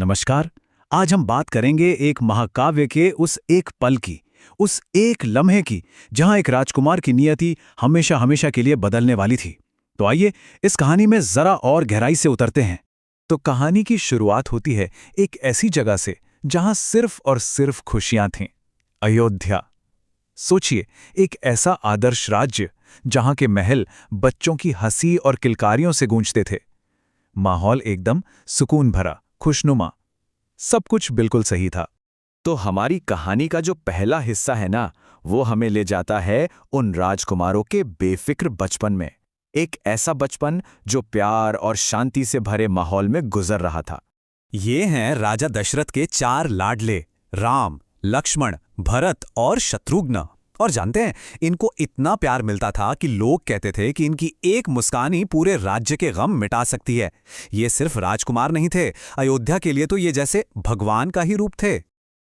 नमस्कार। आज हम बात करेंगे एक महाकाव्य के उस एक पल की, उस एक लम्हे की, जहां एक राजकुमार की नियति हमेशा हमेशा के लिए बदलने वाली थी। तो आइए इस कहानी में जरा और गहराई से उतरते हैं। तो कहानी की शुरुआत होती है एक ऐसी जगह से जहां सिर्फ और सिर्फ खुशियां थीं। अयोध्या। सोचिए, एक ऐसा आदर्श राज्य जहां के महल बच्चों की हंसी और किलकारियों से गूंजते थे। माहौल एकदम सुकून भरा, खुशनुमा, सब कुछ बिल्कुल सही था। तो हमारी कहानी का जो पहला हिस्सा है ना, वो हमें ले जाता है उन राजकुमारों के बेफिक्र बचपन में। एक ऐसा बचपन जो प्यार और शांति से भरे माहौल में गुजर रहा था। ये हैं राजा दशरथ के 4 लाडले, राम, लक्ष्मण, भरत और शत्रुघ्न। और जानते हैं, इनको इतना प्यार मिलता था कि लोग कहते थे कि इनकी एक मुस्कान ही पूरे राज्य के गम मिटा सकती है। ये सिर्फ राजकुमार नहीं थे, अयोध्या के लिए तो ये जैसे भगवान का ही रूप थे।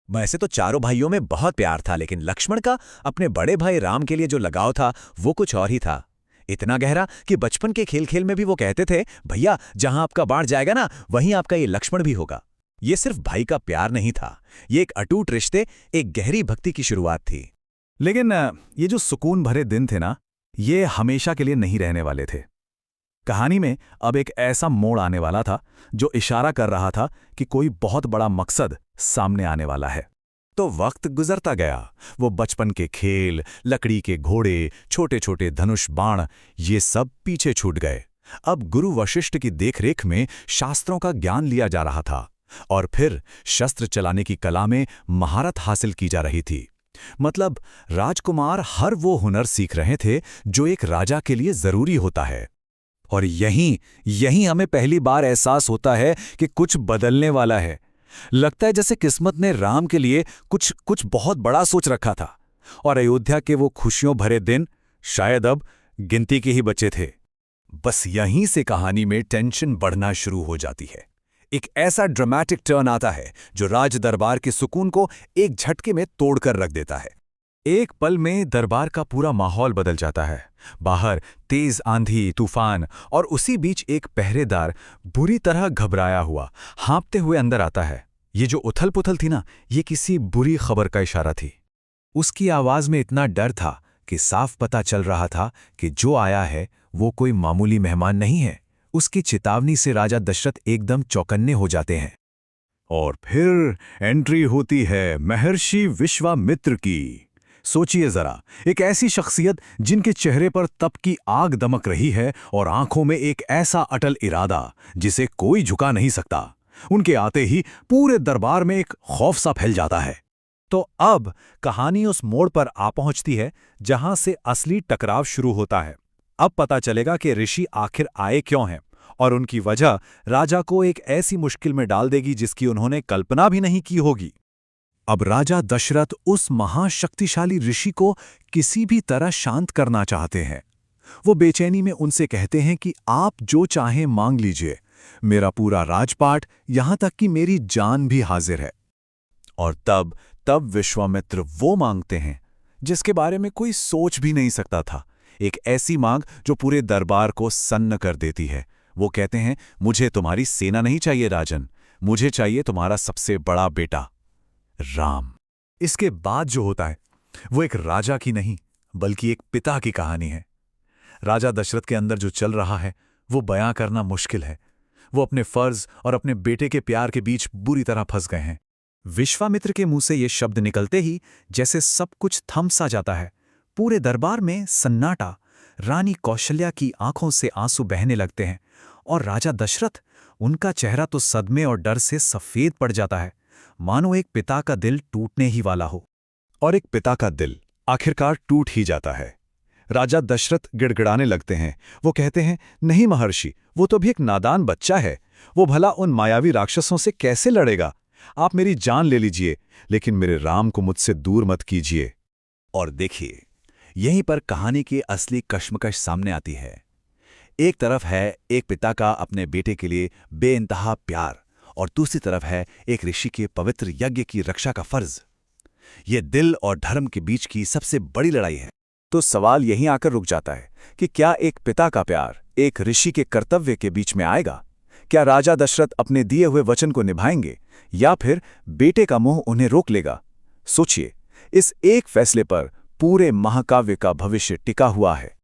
वैसे तो चारों भाइयों में बहुत प्यार था, लेकिन लक्ष्मण का अपने बड़े भाई राम के लिए जो लगाव था वो कुछ और ही था। इतना गहरा कि बचपन के खेल खेल में भी वो कहते थे, भैया जहां आपका बाण जाएगा ना, वहीं आपका ये लक्ष्मण भी होगा। ये सिर्फ भाई का प्यार नहीं था, ये एक अटूट रिश्ते, एक गहरी भक्ति की शुरुआत थी। लेकिन ये जो सुकून भरे दिन थे ना, ये हमेशा के लिए नहीं रहने वाले थे। कहानी में अब एक ऐसा मोड़ आने वाला था जो इशारा कर रहा था कि कोई बहुत बड़ा मकसद सामने आने वाला है। तो वक्त गुजरता गया। वो बचपन के खेल, लकड़ी के घोड़े, छोटे छोटे धनुष बाण, ये सब पीछे छूट गए। अब गुरु वशिष्ठ की देखरेख में शास्त्रों का ज्ञान लिया जा रहा था, और फिर शस्त्र चलाने की कला में महारत हासिल की जा रही थी। मतलब राजकुमार हर वो हुनर सीख रहे थे जो एक राजा के लिए जरूरी होता है। और यहीं हमें पहली बार एहसास होता है कि कुछ बदलने वाला है। लगता है जैसे किस्मत ने राम के लिए कुछ बहुत बड़ा सोच रखा था, और अयोध्या के वो खुशियों भरे दिन शायद अब गिनती के ही बचे थे। बस यहीं से कहानी में टेंशन बढ़ना शुरू हो जाती है। एक ऐसा ड्रामेटिक टर्न आता है जो राज दरबार के सुकून को एक झटके में तोड़कर रख देता है। एक पल में दरबार का पूरा माहौल बदल जाता है। बाहर तेज आंधी, तूफान, और उसी बीच एक पहरेदार बुरी तरह घबराया हुआ, हाँपते हुए अंदर आता है। ये जो उथल-पुथल थी ना, ये किसी बुरी खबर का इशारा थी। उसकी आवाज में इतना डर था कि साफ पता चल रहा था कि जो आया है वो कोई मामूली मेहमान नहीं है। उसकी चेतावनी से राजा दशरथ एकदम चौकन्ने हो जाते हैं। और फिर एंट्री होती है महर्षि विश्वामित्र की। सोचिए जरा, एक ऐसी शख्सियत जिनके चेहरे पर तप की आग दमक रही है और आंखों में एक ऐसा अटल इरादा जिसे कोई झुका नहीं सकता। उनके आते ही पूरे दरबार में एक खौफ सा फैल जाता है। तो अब कहानी उस मोड़ पर आ पहुंचती है जहां से असली टकराव शुरू होता है। अब पता चलेगा कि ऋषि आखिर आए क्यों हैं, और उनकी वजह राजा को एक ऐसी मुश्किल में डाल देगी जिसकी उन्होंने कल्पना भी नहीं की होगी। अब राजा दशरथ उस महाशक्तिशाली ऋषि को किसी भी तरह शांत करना चाहते हैं। वो बेचैनी में उनसे कहते हैं कि आप जो चाहें मांग लीजिए, मेरा पूरा राजपाट, यहां तक कि मेरी जान भी हाजिर है। और तब विश्वामित्र वो मांगते हैं जिसके बारे में कोई सोच भी नहीं सकता था। एक ऐसी मांग जो पूरे दरबार को सन्न कर देती है। वो कहते हैं, मुझे तुम्हारी सेना नहीं चाहिए राजन, मुझे चाहिए तुम्हारा सबसे बड़ा बेटा राम। इसके बाद जो होता है वो एक राजा की नहीं बल्कि एक पिता की कहानी है। राजा दशरथ के अंदर जो चल रहा है वो बयां करना मुश्किल है। वो अपने फर्ज और अपने बेटे के प्यार के बीच बुरी तरह फंस गए हैं। विश्वामित्र के मुंह से ये शब्द निकलते ही जैसे सब कुछ थम सा जाता है। पूरे दरबार में सन्नाटा। रानी कौशल्या की आंखों से आंसू बहने लगते हैं, और राजा दशरथ, उनका चेहरा तो सदमे और डर से सफेद पड़ जाता है, मानो एक पिता का दिल टूटने ही वाला हो। और एक पिता का दिल आखिरकार टूट ही जाता है। राजा दशरथ गिड़गिड़ाने लगते हैं। वो कहते हैं, नहीं महर्षि, वो तो भी एक नादान बच्चा है। वो भला उन मायावी राक्षसों से कैसे लड़ेगा? आप मेरी जान ले लीजिए, लेकिन मेरे राम को मुझसे दूर मत कीजिए। और देखिए, यहीं पर कहानी की असली कश्मकश सामने आती है। एक तरफ है एक पिता का अपने बेटे के लिए बेइंतहा प्यार, और दूसरी तरफ है एक ऋषि के पवित्र यज्ञ की रक्षा का फर्ज। ये दिल और धर्म के बीच की सबसे बड़ी लड़ाई है। तो सवाल यहीं आकर रुक जाता है कि क्या एक पिता का प्यार एक ऋषि के कर्तव्य के बीच में आएगा? क्या राजा दशरथ अपने दिए हुए वचन को निभाएंगे या फिर बेटे का मोह उन्हें रोक लेगा? सोचिए, इस एक फैसले पर पूरे महाकाव्य का भविष्य टिका हुआ है।